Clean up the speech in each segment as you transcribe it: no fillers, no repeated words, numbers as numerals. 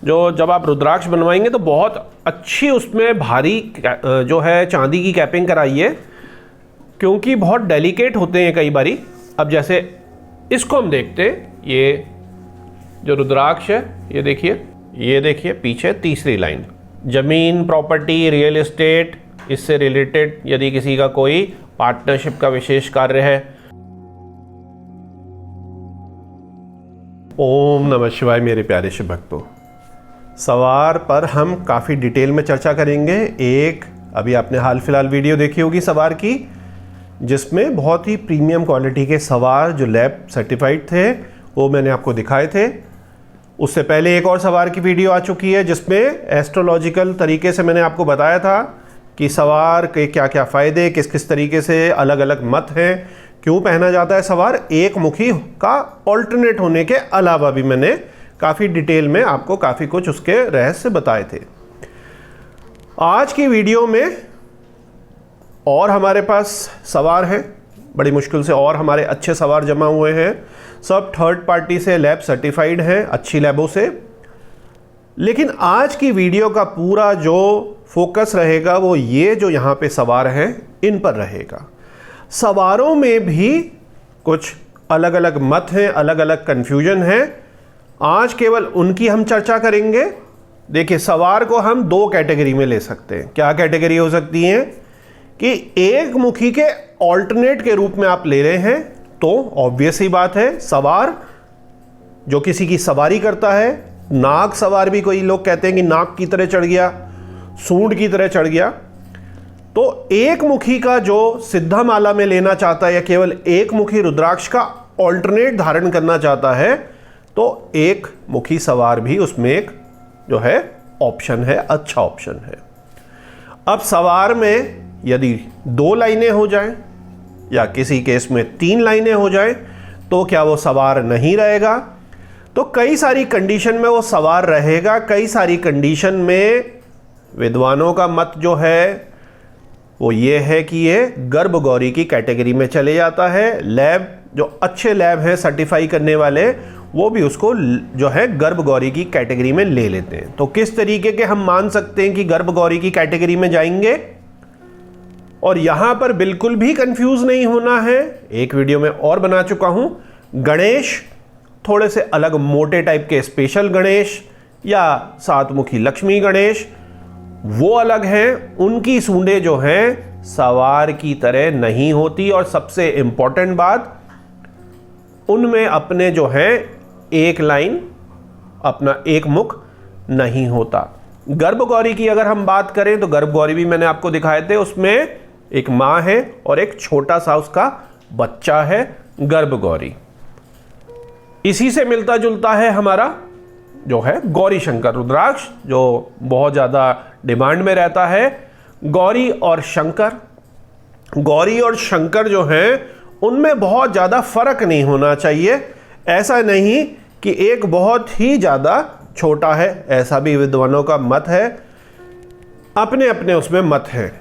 जो जब आप रुद्राक्ष बनवाएंगे तो बहुत अच्छी उसमें भारी जो है चांदी की कैपिंग कराइए, क्योंकि बहुत डेलिकेट होते हैं कई बारी। अब जैसे इसको हम देखते हैं, ये जो रुद्राक्ष है ये देखिए पीछे तीसरी लाइन, जमीन, प्रॉपर्टी, रियल एस्टेट, इससे रिलेटेड यदि किसी का कोई पार्टनरशिप का विशेष कार्य है। ओम नमः शिवाय। मेरे प्यारे शिव भक्तों, सवार पर हम काफ़ी डिटेल में चर्चा करेंगे। एक अभी आपने हाल फिलहाल वीडियो देखी होगी सवार की, जिसमें बहुत ही प्रीमियम क्वालिटी के सवार जो लैब सर्टिफाइड थे वो मैंने आपको दिखाए थे। उससे पहले एक और सवार की वीडियो आ चुकी है जिसमें एस्ट्रोलॉजिकल तरीके से मैंने आपको बताया था कि सवार के क्या क्या फ़ायदे, किस किस तरीके से अलग अलग मत हैं, क्यों पहना जाता है सवार एक मुखी का ऑल्टरनेट होने के अलावा भी मैंने काफ़ी डिटेल में आपको काफ़ी कुछ उसके रहस्य बताए थे। आज की वीडियो में और हमारे पास सवार हैं, बड़ी मुश्किल से और हमारे अच्छे सवार जमा हुए हैं। सब थर्ड पार्टी से लैब सर्टिफाइड हैं, अच्छी लैबों से। लेकिन आज की वीडियो का पूरा जो फोकस रहेगा वो ये जो यहाँ पे सवार हैं इन पर रहेगा। सवारों में भी कुछ अलग अलग मत हैं, अलग अलग कन्फ्यूजन है। आज केवल उनकी हम चर्चा करेंगे। देखिए, सवार को हम दो कैटेगरी में ले सकते हैं। क्या कैटेगरी हो सकती है कि एक मुखी के ऑल्टरनेट के रूप में आप ले रहे हैं तो ऑब्वियस ही बात है, सवार जो किसी की सवारी करता है, नाग सवार भी कोई लोग कहते हैं कि नाग की तरह चढ़ गया, सूंड की तरह चढ़ गया। तो एक मुखी का जो सिद्धा माला में लेना चाहता है या केवल एक मुखी रुद्राक्ष का ऑल्टरनेट धारण करना चाहता है तो एक मुखी सवार भी उसमें एक जो है ऑप्शन है, अच्छा ऑप्शन है। अब सवार में यदि 2 लाइनें हो जाएं या किसी केस में 3 लाइनें हो जाएं तो क्या वो सवार नहीं रहेगा? तो कई सारी कंडीशन में वो सवार रहेगा। कई सारी कंडीशन में विद्वानों का मत जो है वो ये है कि ये गर्भगौरी की कैटेगरी में चले जाता है। लैब जो अच्छे लैब हैं सर्टिफाई करने वाले, वो भी उसको जो है गर्भगौरी की कैटेगरी में ले लेते हैं। तो किस तरीके के हम मान सकते हैं कि गर्भगौरी की कैटेगरी में जाएंगे? और यहां पर बिल्कुल भी कंफ्यूज नहीं होना है, एक वीडियो में और बना चुका हूं। गणेश थोड़े से अलग मोटे टाइप के स्पेशल गणेश या 7 मुखी लक्ष्मी गणेश वो अलग हैं। उनकी सूंडें जो हैं सवार की तरह नहीं होती, और सबसे इंपॉर्टेंट बात, उनमें अपने जो है एक लाइन, अपना एक मुख नहीं होता। गर्भगौरी की अगर हम बात करें तो गर्भगौरी भी मैंने आपको दिखाए थे, उसमें एक मां है और एक छोटा सा उसका बच्चा है, गर्भगौरी। इसी से मिलता जुलता है हमारा जो है गौरी शंकर रुद्राक्ष, जो बहुत ज़्यादा डिमांड में रहता है। गौरी और शंकर जो हैं उनमें बहुत ज़्यादा फर्क नहीं होना चाहिए। ऐसा नहीं कि एक बहुत ही ज़्यादा छोटा है, ऐसा भी विद्वानों का मत है। अपने अपने उसमें मत है।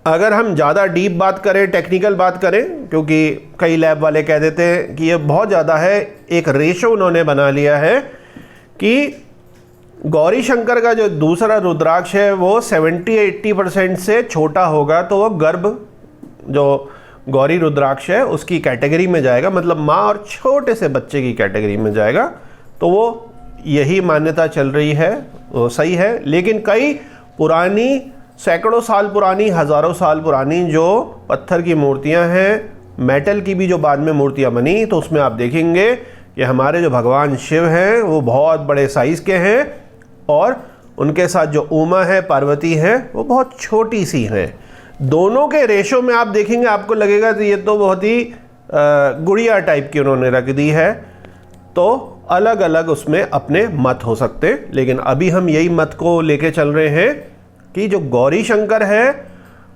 अगर हम ज़्यादा डीप बात करें, टेक्निकल बात करें, क्योंकि कई लैब वाले कह देते हैं कि ये बहुत ज़्यादा है, एक रेशो उन्होंने बना लिया है कि गौरी शंकर का जो दूसरा रुद्राक्ष है वो 70-80% से छोटा होगा तो वो गर्भ जो गौरी रुद्राक्ष है उसकी कैटेगरी में जाएगा, मतलब माँ और छोटे से बच्चे की कैटेगरी में जाएगा। तो वो यही मान्यता चल रही है, वो सही है। लेकिन कई पुरानी, सैकड़ों साल पुरानी, हज़ारों साल पुरानी जो पत्थर की मूर्तियां हैं, मेटल की भी जो बाद में मूर्तियां बनी, तो उसमें आप देखेंगे कि हमारे जो भगवान शिव हैं वो बहुत बड़े साइज़ के हैं और उनके साथ जो उमा है, पार्वती है, वो बहुत छोटी सी हैं। दोनों के रेशो में आप देखेंगे, आपको लगेगा कि ये तो बहुत ही गुड़िया टाइप की उन्होंने रख दी है। तो अलग अलग उसमें अपने मत हो सकते हैं, लेकिन अभी हम यही मत को लेके चल रहे हैं कि जो गौरी शंकर है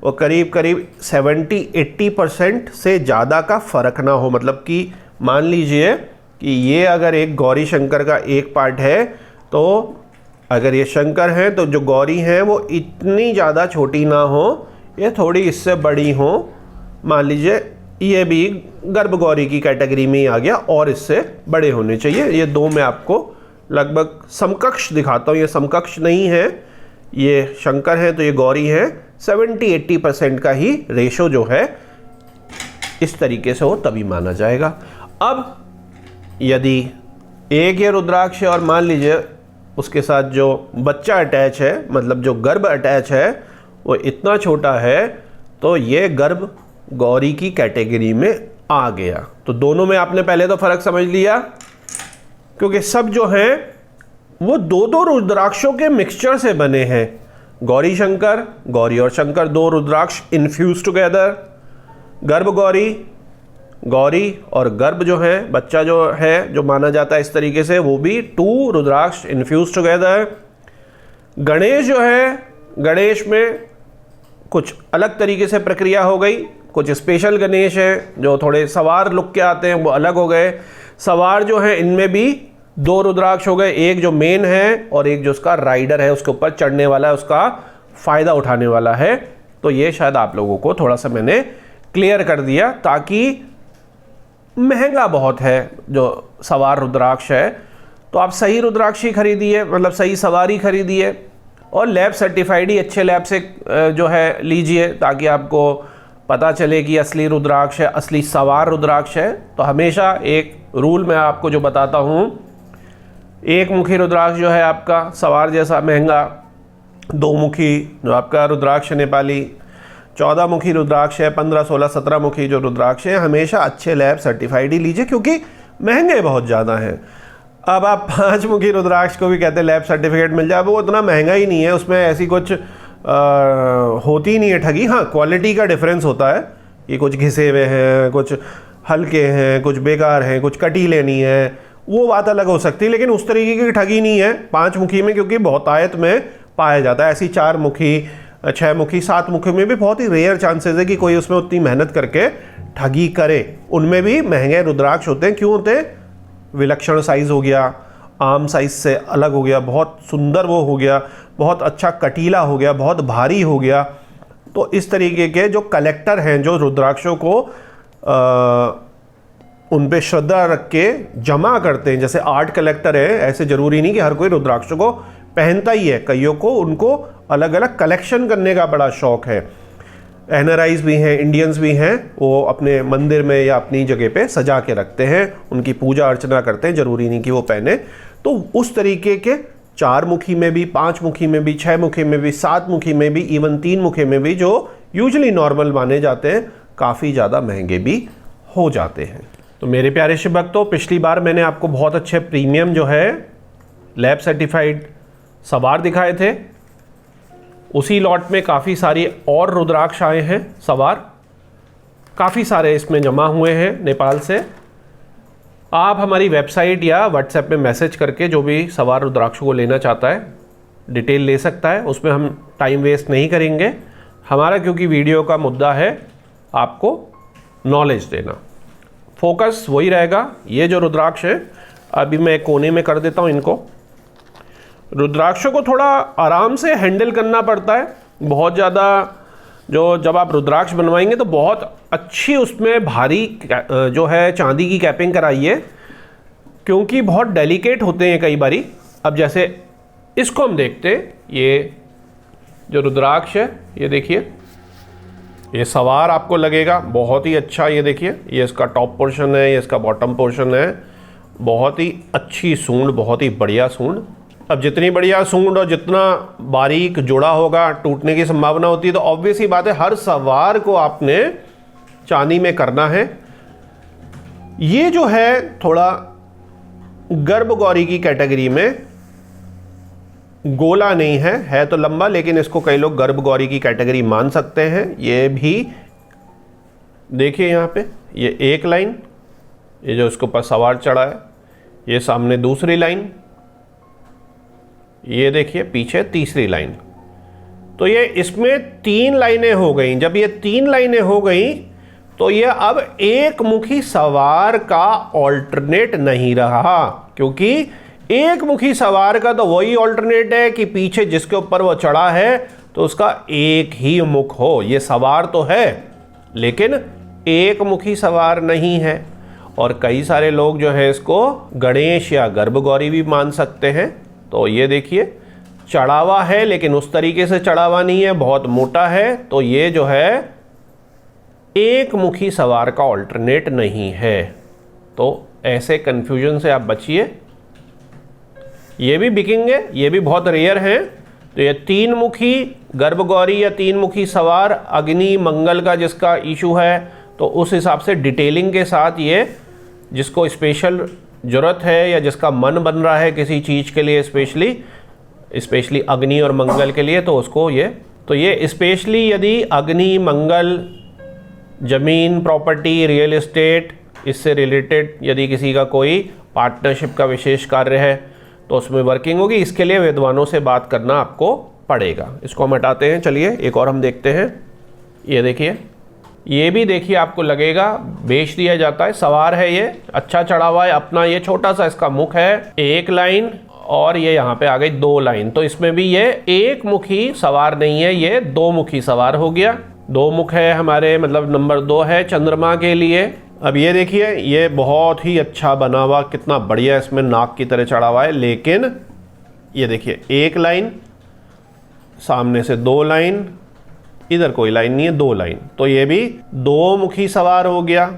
वो करीब करीब 70-80% से ज़्यादा का फ़र्क ना हो। मतलब कि मान लीजिए कि ये अगर एक गौरी शंकर का एक पार्ट है, तो अगर ये शंकर हैं तो जो गौरी हैं वो इतनी ज़्यादा छोटी ना हो, ये थोड़ी इससे बड़ी हो। मान लीजिए ये भी गर्भगौरी की कैटेगरी में ही आ गया और इससे बड़े होने चाहिए। ये दो मैं आपको लगभग समकक्ष दिखाता हूँ, ये समकक्ष नहीं है, ये शंकर है तो ये गौरी है, 70-80% का ही रेशो जो है इस तरीके से हो तभी माना जाएगा। अब यदि एक ये रुद्राक्ष है और मान लीजिए उसके साथ जो बच्चा अटैच है, मतलब जो गर्भ अटैच है वो इतना छोटा है, तो ये गर्भ गौरी की कैटेगरी में आ गया। तो दोनों में आपने पहले तो फर्क समझ लिया, क्योंकि सब जो हैं वो दो रुद्राक्षों के मिक्सचर से बने हैं। गौरी शंकर, गौरी और शंकर, दो रुद्राक्ष इन्फ्यूज टुगेदर। गर्भ गौरी, गौरी और गर्भ जो है, बच्चा जो है जो माना जाता है इस तरीके से, वो भी 2 रुद्राक्ष इन्फ्यूज टुगेदर। गणेश जो है, गणेश में कुछ अलग तरीके से प्रक्रिया हो गई। कुछ स्पेशल गणेश हैं जो थोड़े सवार लुक के आते हैं, वो अलग हो गए। सवार जो है इनमें भी 2 रुद्राक्ष हो गए, एक जो मेन है और एक जो उसका राइडर है, उसके ऊपर चढ़ने वाला है, उसका फ़ायदा उठाने वाला है। तो ये शायद आप लोगों को थोड़ा सा मैंने क्लियर कर दिया, ताकि महंगा बहुत है जो सवार रुद्राक्ष है, तो आप सही रुद्राक्ष ही खरीदिए, मतलब सही सवारी खरीदिए और लैब सर्टिफाइड ही अच्छे लैब से जो है लीजिए, ताकि आपको पता चले कि असली रुद्राक्ष है, असली सवार रुद्राक्ष है। तो हमेशा एक रूल मैं आपको जो बताता हूँ, एक मुखी रुद्राक्ष जो है आपका सवार जैसा महंगा, 2 मुखी जो आपका रुद्राक्ष नेपाली, 14 मुखी रुद्राक्ष है, 15, 16, 17 मुखी जो रुद्राक्ष है, हमेशा अच्छे लैब सर्टिफाइड ही लीजिए, क्योंकि महंगे बहुत ज़्यादा हैं। अब आप 5 मुखी रुद्राक्ष को भी कहते हैं लैब सर्टिफिकेट मिल जाए, वो उतना महंगा ही नहीं है, उसमें ऐसी कुछ होती ही नहीं है ठगी। हाँ, क्वालिटी का डिफरेंस होता है, ये कुछ घिसे हुए हैं, कुछ हल्के हैं, कुछ बेकार हैं, कुछ कटीले नहीं है, वो बात अलग हो सकती है, लेकिन उस तरीके की ठगी नहीं है 5 मुखी में, क्योंकि बहुतायत में पाया जाता है। ऐसी 4 मुखी, 6 मुखी, 7 मुखी में भी बहुत ही रेयर चांसेस है कि कोई उसमें उतनी मेहनत करके ठगी करे। उनमें भी महंगे रुद्राक्ष होते हैं। क्यों होते हैं? विलक्षण साइज हो गया, आम साइज से अलग हो गया, बहुत सुंदर वो हो गया, बहुत अच्छा कटीला हो गया, बहुत भारी हो गया। तो इस तरीके के जो कलेक्टर हैं, जो रुद्राक्षों को उन पे श्रद्धा रख के जमा करते हैं, जैसे आर्ट कलेक्टर है, ऐसे ज़रूरी नहीं कि हर कोई रुद्राक्षों को पहनता ही है। कईयों को उनको अलग अलग कलेक्शन करने का बड़ा शौक है। एनआरआईज भी हैं, इंडियंस भी हैं, वो अपने मंदिर में या अपनी जगह पे सजा के रखते हैं, उनकी पूजा अर्चना करते हैं, ज़रूरी नहीं कि वो पहने। तो उस तरीके के 4 मुखी में भी, 5 मुखी में भी, 6 मुखी में भी, 7 मुखी में भी, इवन 3 मुखी में भी, जो यूजुअली नॉर्मल माने जाते हैं, काफ़ी ज़्यादा महंगे भी हो जाते हैं। तो मेरे प्यारे शिव भक्तों, पिछली बार मैंने आपको बहुत अच्छे प्रीमियम जो है लैब सर्टिफाइड सवार दिखाए थे। उसी लॉट में काफ़ी सारी और रुद्राक्ष आए हैं सवार, काफ़ी सारे इसमें जमा हुए हैं नेपाल से। आप हमारी वेबसाइट या व्हाट्सएप में मैसेज करके जो भी सवार रुद्राक्ष को लेना चाहता है डिटेल ले सकता है। उसमें हम टाइम वेस्ट नहीं करेंगे हमारा, क्योंकि वीडियो का मुद्दा है आपको नॉलेज देना, फोकस वही रहेगा। ये जो रुद्राक्ष है, अभी मैं कोने में कर देता हूँ इनको। रुद्राक्षों को थोड़ा आराम से हैंडल करना पड़ता है, बहुत ज़्यादा जो जब आप रुद्राक्ष बनवाएंगे तो बहुत अच्छी उसमें भारी जो है चांदी की कैपिंग कराइए, क्योंकि बहुत डेलिकेट होते हैं कई बारी। अब जैसे इसको हम देखते हैं, ये जो रुद्राक्ष है, ये देखिए, ये सवार आपको लगेगा बहुत ही अच्छा। ये देखिए, ये इसका टॉप पोर्शन है, ये इसका बॉटम पोर्शन है, बहुत ही अच्छी सूंड, बहुत ही बढ़िया सूंड। अब जितनी बढ़िया सूंड और जितना बारीक जुड़ा होगा, टूटने की संभावना होती है। तो ऑब्वियस ही बात है, हर सवार को आपने चांदी में करना है। ये जो है थोड़ा गर्भ गौरी की कैटेगरी में, गोला नहीं है तो लंबा, लेकिन इसको कई लोग गर्भ गौरी की कैटेगरी मान सकते हैं। ये भी देखिए, यहाँ पे ये एक लाइन, ये जो इसके ऊपर सवार चढ़ा है, ये सामने दूसरी लाइन, ये देखिए पीछे तीसरी लाइन। तो ये इसमें 3 लाइनें हो गई। जब ये 3 लाइनें हो गई तो ये अब एक मुखी सवार का ऑल्टरनेट नहीं रहा, क्योंकि एक मुखी सवार का तो वही ऑल्टरनेट है कि पीछे जिसके ऊपर वो चढ़ा है तो उसका एक ही मुख हो। ये सवार तो है, लेकिन एक मुखी सवार नहीं है। और कई सारे लोग जो है इसको गणेश या गर्भगौरी भी मान सकते हैं। तो ये देखिए चढ़ावा है, लेकिन उस तरीके से चढ़ावा नहीं है, बहुत मोटा है। तो ये जो है एक मुखी सवार का ऑल्टरनेट नहीं है। तो ऐसे कन्फ्यूजन से आप बचिए। ये भी बिकेंगे, ये भी बहुत रेयर हैं। तो ये तीन मुखी गर्भगौरी या तीन मुखी सवार अग्नि मंगल का जिसका इशू है, तो उस हिसाब से डिटेलिंग के साथ ये जिसको स्पेशल ज़रूरत है या जिसका मन बन रहा है किसी चीज़ के लिए, स्पेशली अग्नि और मंगल के लिए, तो उसको ये स्पेशली यदि अग्नि मंगल ज़मीन प्रॉपर्टी रियल एस्टेट इससे रिलेटेड यदि किसी का कोई पार्टनरशिप का विशेष कार्य है तो उसमें वर्किंग होगी। इसके लिए विद्वानों से बात करना आपको पड़ेगा। इसको हम हटाते हैं। चलिए एक और हम देखते हैं। ये देखिए, ये भी देखिए आपको लगेगा बेच दिया जाता है। सवार है, ये अच्छा चढ़ा हुआ है अपना, ये छोटा सा इसका मुख है, एक लाइन, और ये यहाँ पे आ गई दो लाइन। तो इसमें भी ये एक मुखी सवार नहीं है, ये दो मुखी सवार हो गया। दो मुख है हमारे, मतलब नंबर 2 है चंद्रमा के लिए। अब ये देखिए, ये बहुत ही अच्छा बना हुआ, कितना बढ़िया इसमें नाक की तरह चढ़ा हुआ है। लेकिन ये देखिए एक लाइन, सामने से दो लाइन, इधर कोई लाइन नहीं है, दो लाइन। तो ये भी दो मुखी सवार हो गया।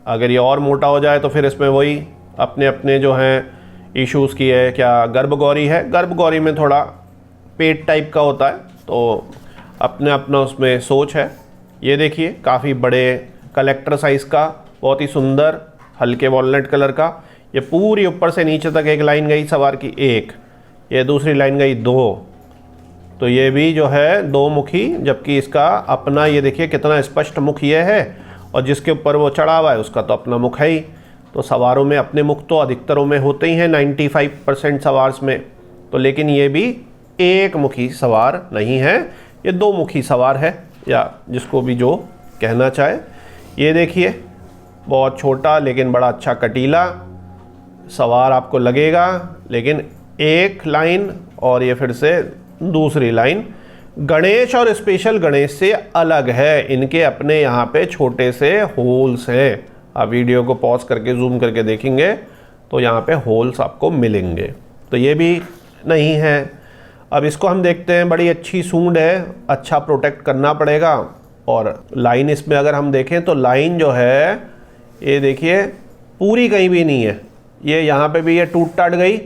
अगर ये और मोटा हो जाए तो फिर इसमें वही अपने अपने जो हैं इश्यूज़ की है। क्या गर्भगौरी है, गर्भगौरी में थोड़ा पेट टाइप का होता है, तो अपने अपना उसमें सोच है। ये देखिए काफ़ी बड़े कलेक्टर साइज़ का, बहुत ही सुंदर हल्के वॉलनट कलर का। ये पूरी ऊपर से नीचे तक एक लाइन गई सवार की, एक, ये दूसरी लाइन गई दो। तो ये भी जो है दो मुखी, जबकि इसका अपना ये देखिए कितना स्पष्ट मुख ये है, और जिसके ऊपर वो चढ़ा हुआ है उसका तो अपना मुख है ही। तो सवारों में अपने मुख तो अधिकतरों में होते ही हैं, 95% सवार्स में। तो लेकिन ये भी एक मुखी सवार नहीं है, ये दो मुखी सवार है, या जिसको भी जो कहना चाहे। ये देखिए बहुत छोटा लेकिन बड़ा अच्छा कटीला सवार आपको लगेगा, लेकिन एक लाइन और ये फिर से दूसरी लाइन। गणेश और स्पेशल गणेश से अलग है, इनके अपने यहाँ पे छोटे से होल्स हैं। आप वीडियो को पॉज करके जूम करके देखेंगे तो यहाँ पे होल्स आपको मिलेंगे। तो ये भी नहीं है। अब इसको हम देखते हैं, बड़ी अच्छी सूंड है, अच्छा प्रोटेक्ट करना पड़ेगा। और लाइन इसमें अगर हम देखें तो लाइन जो है ये देखिए पूरी कहीं भी नहीं है, ये यहाँ पे भी ये टूट टाट गई।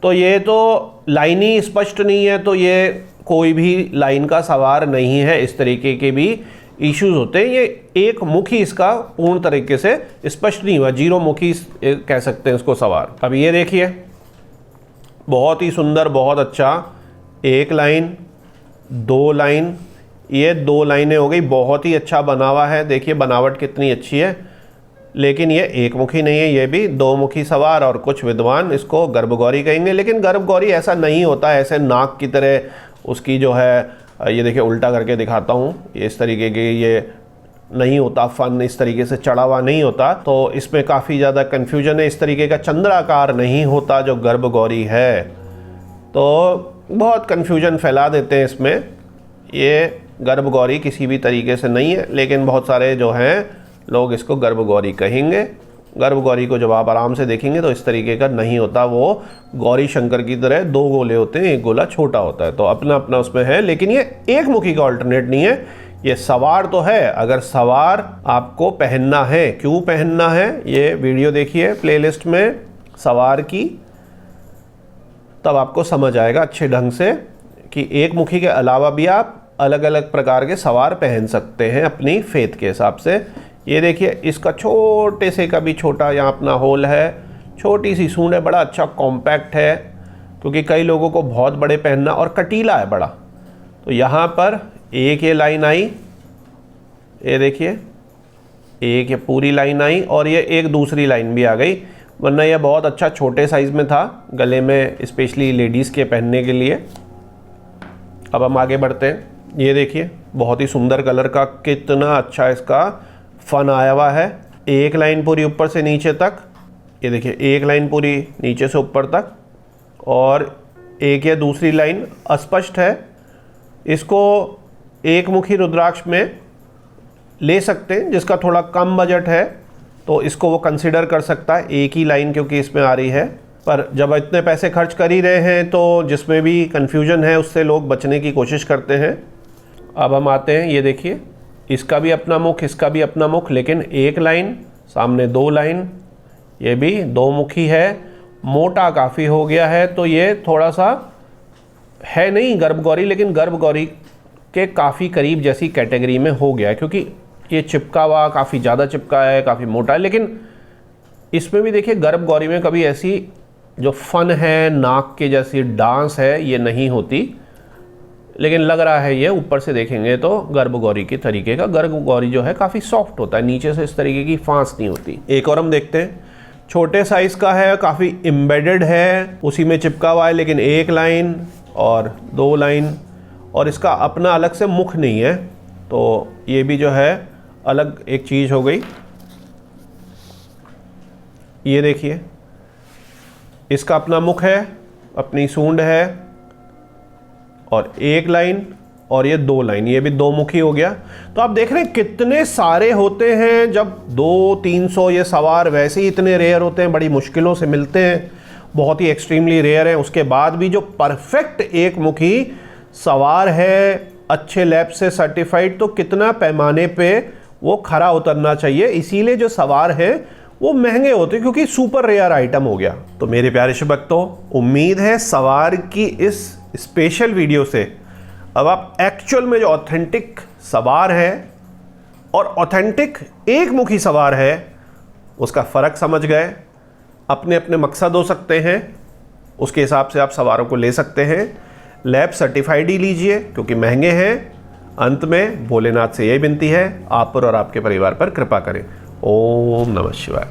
तो ये तो लाइन ही स्पष्ट नहीं है, तो ये कोई भी लाइन का सवार नहीं है। इस तरीके के भी इश्यूज होते हैं। ये एक मुखी इसका पूर्ण तरीके से स्पष्ट नहीं हुआ, जीरो मुखी कह सकते हैं इसको सवार। अब ये देखिए बहुत ही सुंदर, बहुत अच्छा, एक लाइन, दो लाइन, ये दो लाइनें हो गई, बहुत ही अच्छा बना हुआ है। देखिए बनावट कितनी अच्छी है। लेकिन ये एक मुखी नहीं है, ये भी दो मुखी सवार, और कुछ विद्वान इसको गर्भगौरी कहेंगे। लेकिन गर्भगौरी ऐसा नहीं होता, ऐसे नाक की तरह उसकी जो है, ये देखिए उल्टा करके दिखाता हूँ, ये इस तरीके के ये नहीं होता, फन इस तरीके से चढ़ा हुआ नहीं होता। तो इसमें काफ़ी ज़्यादा कन्फ्यूजन है। इस तरीके का चंद्राकार नहीं होता जो गर्भगौरी है, तो बहुत कन्फ्यूजन फैला देते हैं इसमें। ये गर्भगौरी किसी भी तरीके से नहीं है, लेकिन बहुत सारे जो हैं लोग इसको गर्भगौरी कहेंगे। गर्भगौरी को जब आप आराम से देखेंगे तो इस तरीके का नहीं होता, वो गौरी शंकर की तरह दो गोले होते हैं, एक गोला छोटा होता है। तो अपना अपना उसमें है, लेकिन ये एक मुखी का ऑल्टरनेट नहीं है। ये सवार तो है, अगर सवार आपको पहनना है, क्यों पहनना है ये वीडियो देखिए प्लेलिस्ट में सवार की, तब आपको समझ आएगा अच्छे ढंग से कि एक मुखी के अलावा भी आप अलग अलग प्रकार के सवार पहन सकते हैं अपनी फेथ के हिसाब से। ये देखिए इसका छोटे से का भी छोटा यहाँ अपना होल है, छोटी सी सूंड है, बड़ा अच्छा कॉम्पैक्ट है, क्योंकि कई लोगों को बहुत बड़े पहनना, और कटीला है बड़ा। तो यहाँ पर एक ये लाइन आई, ये देखिए एक ये पूरी लाइन आई, और ये एक दूसरी लाइन भी आ गई, वरना यह बहुत अच्छा छोटे साइज़ में था, गले में स्पेशली लेडीज़ के पहनने के लिए। अब हम आगे बढ़ते हैं। ये देखिए बहुत ही सुंदर कलर का, कितना अच्छा इसका फन आया हुआ है। एक लाइन पूरी ऊपर से नीचे तक, ये देखिए एक लाइन पूरी नीचे से ऊपर तक, और एक या दूसरी लाइन अस्पष्ट है। इसको एक मुखी रुद्राक्ष में ले सकते हैं, जिसका थोड़ा कम बजट है तो इसको वो कंसिडर कर सकता है, एक ही लाइन क्योंकि इसमें आ रही है। पर जब इतने पैसे खर्च कर ही रहे हैं तो जिसमें भी कन्फ्यूजन है उससे लोग बचने की कोशिश करते हैं। अब हम आते हैं, ये देखिए इसका भी अपना मुख, इसका भी अपना मुख, लेकिन एक लाइन सामने 2 लाइन, ये भी 2 मुखी है, मोटा काफ़ी हो गया है। तो ये थोड़ा सा है नहीं गर्भगौरी, लेकिन गर्भगौरी के काफ़ी करीब जैसी कैटेगरी में हो गया है, क्योंकि ये चिपका हुआ काफ़ी ज़्यादा चिपका है, काफ़ी मोटा है। लेकिन इसमें भी देखिए गर्भगौरी में कभी ऐसी जो फन है, नाक के जैसी डांस है, ये नहीं होती। लेकिन लग रहा है ये ऊपर से देखेंगे तो गर्भगौरी के तरीके का। गर्भगौरी जो है काफ़ी सॉफ्ट होता है, नीचे से इस तरीके की फांस नहीं होती। एक और हम देखते हैं, छोटे साइज़ का है, काफ़ी एम्बेडेड है, उसी में चिपका हुआ है, लेकिन 1 लाइन और 2 लाइन, और इसका अपना अलग से मुख नहीं है। तो ये भी जो है अलग एक चीज़ हो गई। ये देखिए इसका अपना मुख है, अपनी सूंड है, और 1 लाइन और ये 2 लाइन, ये भी 2 मुखी हो गया। तो आप देख रहे हैं कितने सारे होते हैं। जब 200-300 ये सवार वैसे ही इतने रेयर होते हैं, बड़ी मुश्किलों से मिलते हैं, बहुत ही एक्सट्रीमली रेयर है। उसके बाद भी जो परफेक्ट एक मुखी सवार है, अच्छे लैब से सर्टिफाइड, तो कितना पैमाने पे वो खरा उतरना चाहिए। इसीलिए जो सवार है वो महंगे होते हैं, क्योंकि सुपर रेयर आइटम हो गया। तो मेरे प्यारे भक्तों, उम्मीद है सवार की इस स्पेशल वीडियो से अब आप एक्चुअल में जो ऑथेंटिक सवार है और ऑथेंटिक एक मुखी सवार है उसका फ़र्क समझ गए। अपने अपने मकसद हो सकते हैं, उसके हिसाब से आप सवारों को ले सकते हैं। लैब सर्टिफाइड ही लीजिए, क्योंकि महंगे हैं। अंत में भोलेनाथ से यही विनती है, आप पर और आपके परिवार पर कृपा करें। ओम नमः शिवाय।